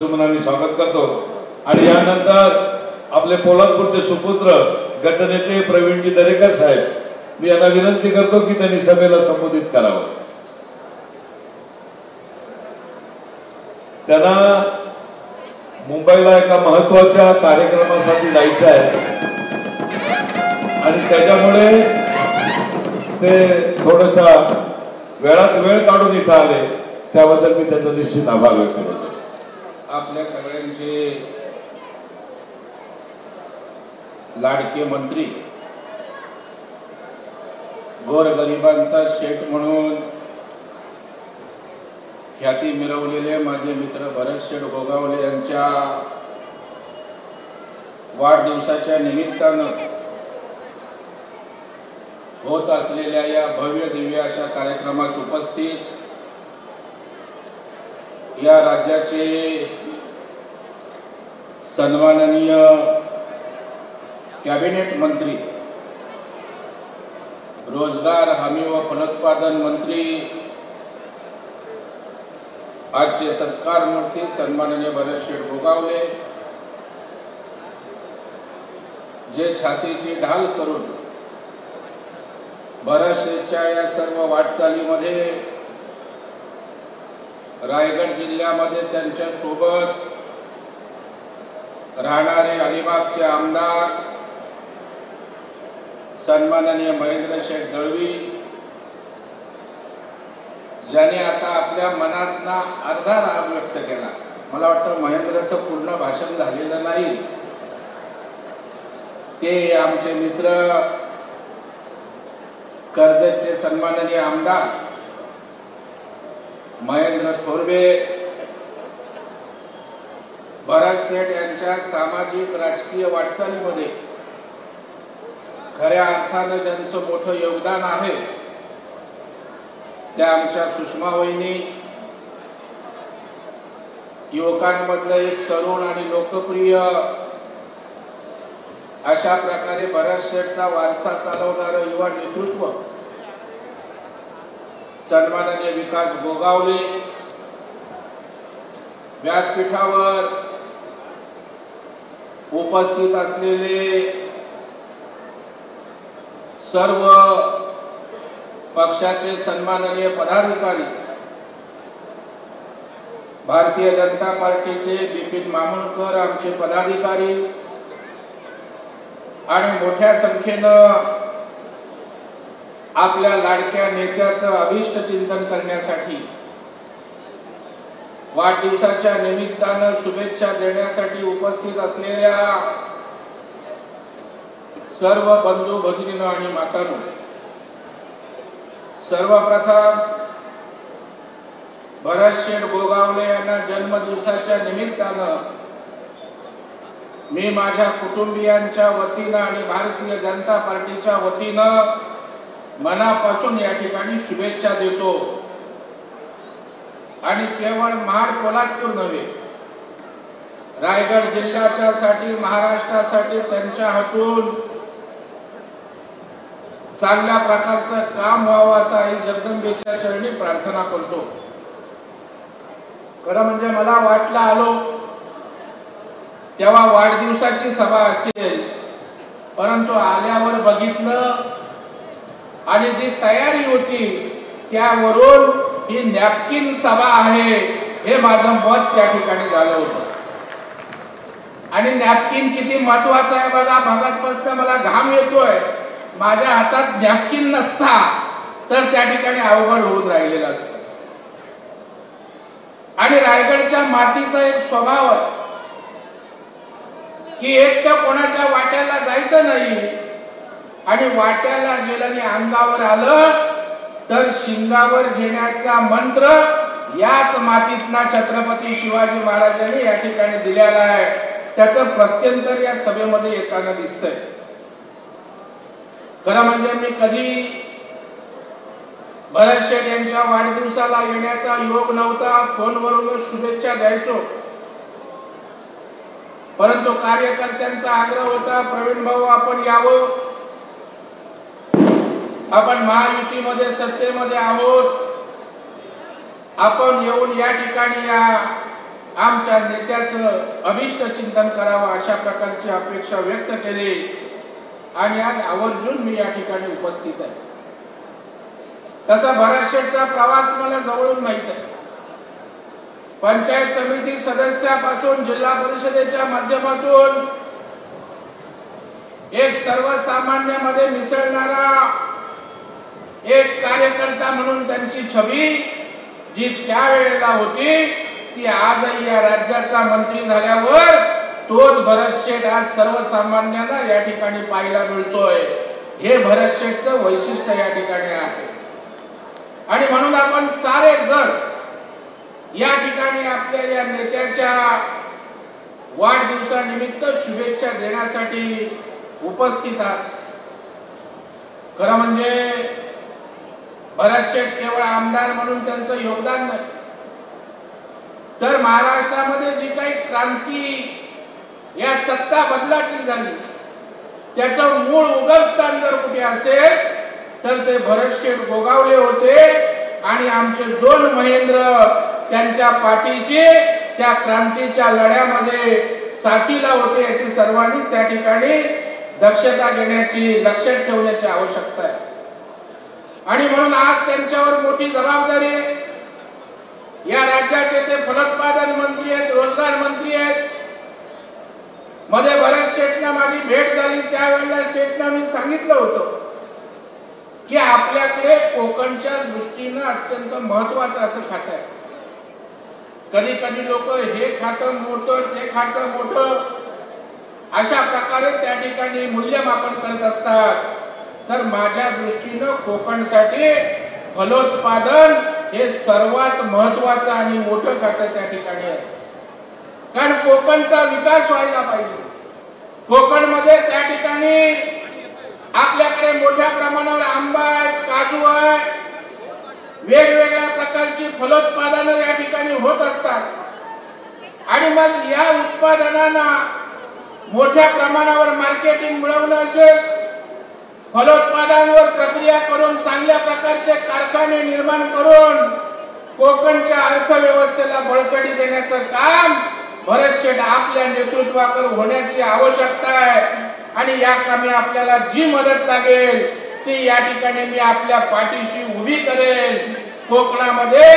सुमनांनी स्वागत करतो आणि यानंतर आपले पोलादपूरचे सुपुत्र गटनेते प्रवीणजी दरेकर साहेब मी यांना विनंती करतो की त्यांनी सभेला संबोधित करावं। त्यांना मुंबईला एका महत्त्वाच्या कार्यक्रमासाठी जायचं आहे आणि त्याच्यामुळे ते थोडासा वेळात वेळ काढून इथं आले, त्याबद्दल मी त्यांचा निश्चित आभार व्यक्त करतो। आपल्या सगळ्यांचे लाडके मंत्री, गोरगरिबांचा शेठ म्हणून ख्याती मिरवलेले माझे मित्र भरत शेठ गोगावले यांच्या वाढदिवसाच्या निमित्तानं होत असलेल्या या भव्य दिव्य अशा कार्यक्रमास उपस्थित या राज्याचे सन्माननीय कॅबिनेट मंत्री, रोजगार हमी व फलोत्पादन मंत्री, आजचे सत्कार मूर्ती सन्माननीय भरत शेठ गोगावले, जे छातीची ढाल करून भरत शेठच्या या सर्व वाटचालीमध्ये रायगड जिल्ह्यामध्ये त्यांच्या सोबत राहणारे अलिबागचे आमदार सन्माननीय महेंद्र शेठ दळवी, ज्याने आता आपल्या मनातना अर्धा राग व्यक्त केला। मला वाटतं महेंद्रचं पूर्ण भाषण झालेलं नाही, ते आमचे मित्र कर्जतचे सन्माननीय आमदार महेंद्र थोरवे, भरत शेठ यांच्या सामाजिक राजकीय वाटचालीमध्ये खऱ्या अर्थानं ज्यांचं मोठं योगदान आहे त्या आमच्या सुषमा वहिनी, युवकांमधलं एक तरुण आणि लोकप्रिय अशा प्रकारे भरत शेठचा वारसा चालवणारं युवा नेतृत्व सन्माननीय विकास गोगावले, व्यासपीठावर उपस्थित असलेले सर्व पक्षाचे सन्माननीय पदाधिकारी, भारतीय जनता पार्टीचे बिपिन मामुलकर आमचे पदाधिकारी आणि मोठ्या संख्येनं आपल्या लाडक्या नेत्याचं अभिष्ट चिंतन करण्यासाठी, वाढदिवसाच्या निमित्तानं शुभेच्छा देण्यासाठी उपस्थित असलेल्या सर्व बंधू भगिनींनो आणि मातांनो, सर्वप्रथम भरत शेठ गोगावले यांना जन्मदिवसाच्या निमित्तानं मी माझ्या कुटुंबियांच्या वतीनं आणि भारतीय जनता पार्टीच्या वतीनं मनापासून या ठिकाणी शुभेच्छा देतो। आणि केवळ महाड पोलादपूर नव्हे, रायगड जिल्ह्याच्या साठी, महाराष्ट्रासाठी त्यांच्या हातून चांगल्या प्रकारचं काम व्हावं असं आई जगदंबेच्या चरणी प्रार्थना करतो। खरं म्हणजे मला वाटलं आलो तेव्हा वाढदिवसाची सभा असेल, परंतु आल्यावर बघितलं आणि जी तयारी होती त्यावरून ही नॅपकिन सभा आहे हे माझं मत त्या ठिकाणी झालं होतं। आणि नॅपकिन किती महत्वाचं आहे बघा, मगाचपासून मला घाम येतोय, माझ्या हातात नॅपकिन नसता तर त्या ठिकाणी अवघड होऊन राहिलेलं असतं। आणि रायगडच्या मातीचा एक स्वभाव आहे की एक तर कोणाच्या वाट्याला जायचं नाही आणि वाट्याला गेलं आणि अंगावर आलं तर शिंगावर घेण्याचा मंत्र याच मातीतना छत्रपती शिवाजी महाराजांनी या ठिकाणी दिलेला आहे। त्याचं प्रत्यंतर या सभेमध्ये येताना दिसतंय। खरं म्हणजे मी कधी भरत शेठ यांच्या वाढदिवसाला येण्याचा योग नव्हता, फोनवरूनच शुभेच्छा द्यायचो, परंतु कार्यकर्त्यांचा आग्रह होता, प्रवीण भाऊ आपण यावं, आपण महायुतीमध्ये सत्तेमध्ये आहोत, आपण येऊन या ठिकाणी या आमच्या नेत्याचं अभिष्ट चिंतन करावं अशा प्रकारची अपेक्षा व्यक्त केली आणि आज आवर्जून मी या ठिकाणी उपस्थित आहे. तसा भरत शेठचा प्रवास मला जवळून माहित आहे. पंचायत समिती सदस्यापासून जिल्हा परिषदेच्या माध्यमातून एक सर्वसामान्यामध्ये मिसळणारा एक कार्यकर्ता म्हणून त्यांची छबी जी त्यावेळेला होती ती आजही या राज्याचा मंत्री झाल्यावर तोच भरत शेठ आज सर्वसामान्यांना या ठिकाणी पाहायला मिळतोय. हे भरत शेठचं वैशिष्ट्य या ठिकाणी आहे. आणि म्हणून आपण सारे जण या ठिकाणी आपल्या या नेत्याच्या वाढदिवसानिमित्त शुभेच्छा देण्यासाठी उपस्थित आहात. खरं म्हणजे भरत शेठ केवळ आमदार म्हणून त्यांचं योगदान नाही, तर महाराष्ट्रामध्ये जी काही क्रांती या सत्ता बदलाची झाली त्याचं मूळ उगमस्थान जर कुठे असेल तर ते भरत शेठ गोगावले होते. आणि आमचे 2 महेंद्र त्यांच्या पाठीशी त्या क्रांतीच्या लढ्यामध्ये साथीला होते याची सर्वांनी त्या ठिकाणी दक्षता घेण्याची, लक्षात ठेवण्याची आवश्यकता आहे. आणि म्हणून आज त्यांच्यावर मोठी जबाबदारी आहे. या राज्याचे ते फलोत्पादन मंत्री आहेत, रोजगार मंत्री आहेत. मध्ये भरत शेठना माझी भेट झाली त्यावेळेला शेठना मी सांगितलं होतं की आपल्याकडे कोकणच्या दृष्टीनं अत्यंत महत्वाचं असं खातं आहे. कधी कधी लोक हे खातं मोठं ते खातं मोठं अशा प्रकारे त्या ठिकाणी मूल्यमापन करत असतात. तर माझ्या दृष्टीनं कोकणसाठी फलोत्पादन हे सर्वात महत्वाचं आणि मोठं खातं त्या ठिकाणी आहे. कारण कोकणचा विकास व्हायला पाहिजे. कोकणमध्ये त्या ठिकाणी आपल्याकडे मोठ्या प्रमाणावर आंबा आहे, काजू आहे, वेगवेगळ्या प्रकारची फलोत्पादनं या ठिकाणी होत असतात. आणि मग या उत्पादनांना मोठ्या प्रमाणावर मार्केटिंग मिळवणं असेल, फलोत्पादनावर प्रक्रिया करून चांगल्या प्रकारचे कारखाने निर्माण करून कोकणच्या अर्थव्यवस्थेला बळकटी देण्याचं काम भरत शेठ आपल्या नेतृत्वावर होण्याची आवश्यकता आहे. आणि या कामी आपल्याला जी मदत लागेल ती या ठिकाणी मी आपल्या पाठीशी उभी करेन. कोकणामध्ये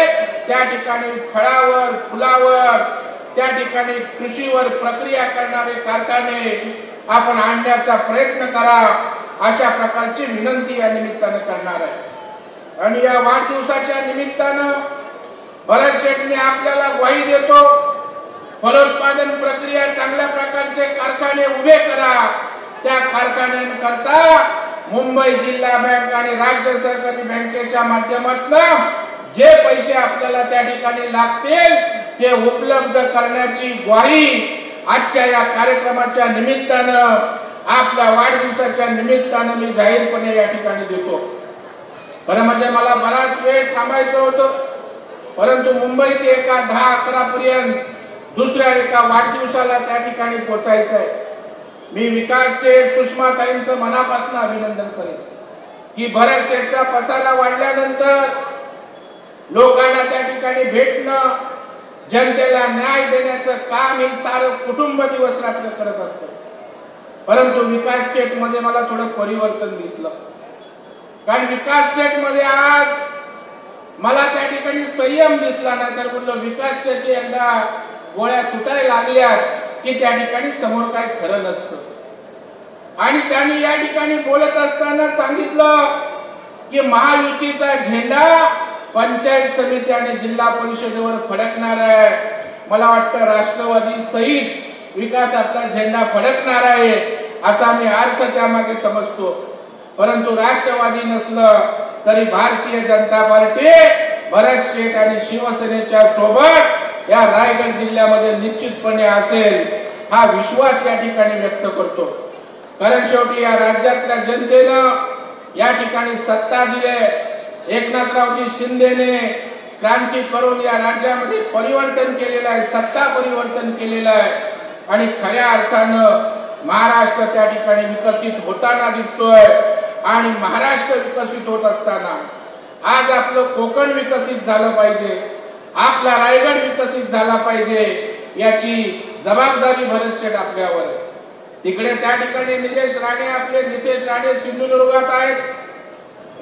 त्या ठिकाणी फळावर, फुलावर, त्या ठिकाणी कृषीवर प्रक्रिया करणारे कारखाने आपण आणण्याचा प्रयत्न करा अशा प्रकारची विनंती या निमित्तानं करणार आहे. आणि या वाढदिवसाच्या निमित्तानं भरत शेठ मी आपल्याला ग्वाही देतो, फलोत्पादन प्रक्रिया चांगल्या प्रकारचे कारखाने उभे करा. त्या कारखान्यांकरता मुंबई जिल्हा बँक आणि राज्य सहकारी बँकेच्या माध्यमातून जे पैसे आपल्याला त्या ठिकाणी लागतील ते उपलब्ध करण्याची ग्वाही आजच्या या कार्यक्रमाच्या निमित्तानं, आपल्या वाढदिवसाच्या निमित्तानं मी जाहीरपणे या ठिकाणी देतो. खरं म्हणजे मला बराच वेळ थांबायचं होतं, परंतु मुंबईत एका 10-11 पर्यंत दुसऱ्या एका वाढदिवसाला त्या ठिकाणी पोहोचायचं आहे. मी विकास शेठ, सुषमाताईंचं मनापासून अभिनंदन करेन की भरत शेठचा पसारा वाढल्यानंतर लोकांना त्या ठिकाणी भेटणं, जनतेला न्याय देण्याचं काम हे सारं कुटुंब दिवस रात्र करत असतं. परंतु विकास शेठ मध्ये मला थोडं परिवर्तन दिसलं. कारण विकास शेठ मध्ये आज मला त्या ठिकाणी संयम दिसला नाही. तर बोललो विकास शेठची एकदा गोळ्या सुटायला लागल्या की त्या ठिकाणी समोर काय खरं नसतं. आणि त्यांनी या ठिकाणी बोलत असताना सांगितलं की महायुतीचा झेंडा पंचायत समिती आणि जिल्हा परिषदेवर फडकणार आहे. मला वाटतं राष्ट्रवादी सहित विकासाचा झेंडा फडकणार आहे असा मी अर्थ त्यामागे समजतो. परंतु राष्ट्रवादी नसलं तरी भारतीय जनता पार्टी भरत शेठ आणि शिवसेनेच्या सोबत या रायगड जिल्ह्यामध्ये निश्चितपणे असेल हा विश्वास या ठिकाणी व्यक्त करतो. कारण शेवटी या राज्यातल्या जनतेनं या ठिकाणी सत्ता दिली. एकनाथरावजी शिंदेने क्रांती करून या राज्यामध्ये परिवर्तन केलेलं आहे, सत्ता परिवर्तन केलेलं आहे. आणि खऱ्या अर्थानं महाराष्ट्र त्या ठिकाणी विकसित होताना दिसतोय. आणि महाराष्ट्र विकसित होत असताना आज आपलं कोकण विकसित झालं पाहिजे, आपला रायगड विकसित झाला पाहिजे याची जबाबदारी भरत शेठ आपल्यावर आहे. तिकडे त्या ठिकाणी निलेश राणे आपले नितेश राणे सिंधुदुर्गात आहेत,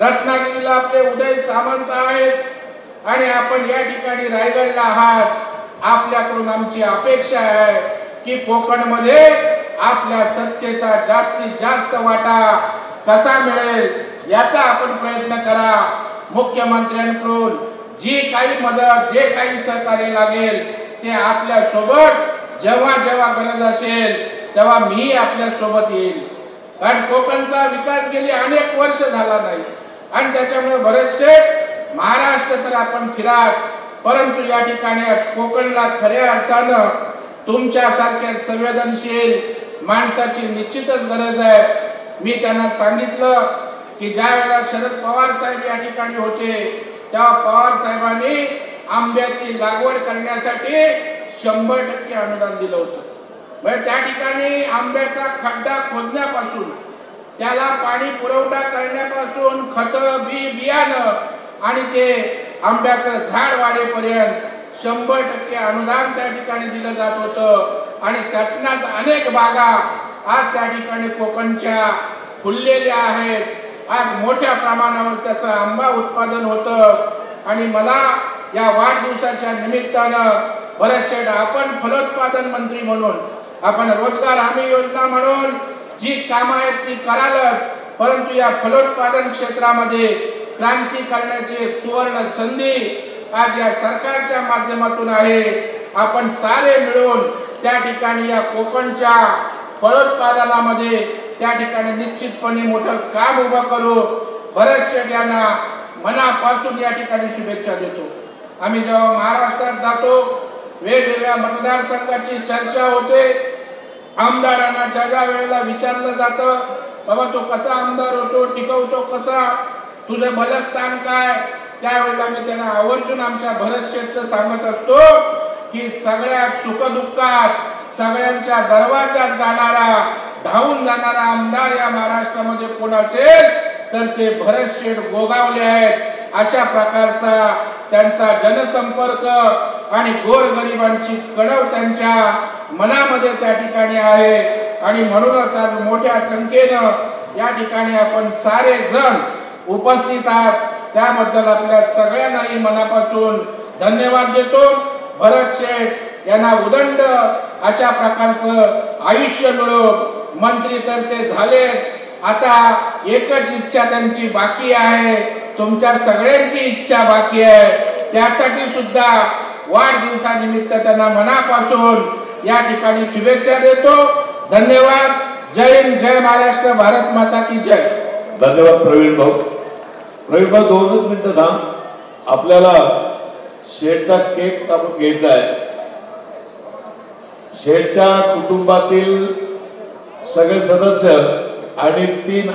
रत्नागिरीला आपले उदय सामंत आहेत आणि आपण या ठिकाणी रायगडला आहात. आपल्याकडून आमची अपेक्षा आहे की कोकणमध्ये आपल्या सत्तेचा जास्तीत जास्त वाटा कसा मिळेल याचा आपण प्रयत्न करा. मुख्यमंत्र्यांकडून जी काही मदत जे काही सहकार्य लागेल ते आपल्या सोबत जेव्हा जेव्हा गरज असेल तेव्हा मी आपल्या सोबत येईल. कारण कोकणचा विकास गेली अनेक वर्ष झाला नाही आणि त्याच्यामुळे बरेचसे महाराष्ट्र तर आपण फिराच, परंतु या ठिकाणी आज कोकणला खऱ्या अर्थानं तुमच्यासारख्या संवेदनशील माणसाची निश्चितच गरज आहे. मी त्यांना सांगितलं की ज्या वेळेला शरद पवार साहेब या ठिकाणी होते तेव्हा पवार साहेबांनी आंब्याची लागवड करण्यासाठी 100% अनुदान दिलं होतं. म्हणजे त्या ठिकाणी आंब्याचा खड्डा खोदण्यापासून त्याला पाणी पुरवठा करण्यापासून खत बियाणं आणि ते आंब्याचं झाड वाढेपर्यंत 100% अनुदान त्या ठिकाणी दिलं जात होतं आणि त्यातनाच अनेक बागा आज त्या ठिकाणी कोकणच्या फुललेल्या आहेत. आज मोठ्या प्रमाणावर त्याचं आंबा उत्पादन होतं आणि मला या वाढदिवसाच्या निमित्तानं भरत शेठ आपण फलोत्पादन मंत्री म्हणून आपण रोजगार हमी योजना म्हणून जी कामं आहेत ती करालच, परंतु या फलोत्पादन क्षेत्रामध्ये क्रांती करण्याची एक सुवर्ण संधी आज या सरकारच्या माध्यमातून आहे. आपण सारे मिळून त्या ठिकाणी या कोकणच्या फलोत्पादनामध्ये त्या ठिकाणी निश्चितपणे मोठं काम उभं करू. भरत शेठ यांना मनापासून या ठिकाणी शुभेच्छा देतो. आम्ही जेव्हा महाराष्ट्रात जातो वेगवेगळ्या मतदारसंघाची चर्चा होते, आमदारांना ज्या वेळेला विचारलं जातं बाबा तो कसा आमदार होतो, टिकवतो कसा, तुझं बलस्थान काय, त्यावेळेला मी त्यांना आवर्जून आमच्या भरत शेठचं सांगत असतो की सगळ्यात सुखदुःखात सगळ्यांच्या दरवाजात जाणारा धावून जाणारा आमदार या महाराष्ट्रामध्ये कोण असेल तर ते भरत शेठ गोगावले आहेत. अशा प्रकारचा त्यांचा जनसंपर्क आणि गोरगरिबांची कळव त्यांच्या मनामध्ये त्या ठिकाणी आहे आणि म्हणूनच आज मोठ्या संख्येनं या ठिकाणी आपण सारे जण उपस्थित आहात. त्याबद्दल आपल्या सगळ्यांनाही मनापासून धन्यवाद देतो. भरत शेठ यांना उदंड अशा प्रकारचं आयुष्य मिळो. मंत्री तर ते झाले, आता एकच इच्छा त्यांची बाकी आहे, तुमच्या सगळ्यांची इच्छा बाकी आहे. त्यासाठी सुद्धा वाढदिवसानिमित्त त्यांना मनापासून या ठिकाणी शुभेच्छा देतो. धन्यवाद. जय हिंद, जय महाराष्ट्र, भारत माता की जय. धन्यवाद प्रवीण भाऊ. प्रवीण भाऊ 2 मिनिटं थांब. आपल्याला शेठचा केक कापून घ्यायचा आहे. शेठच्या कुटुंबातील सगळे सदस्य आणि 3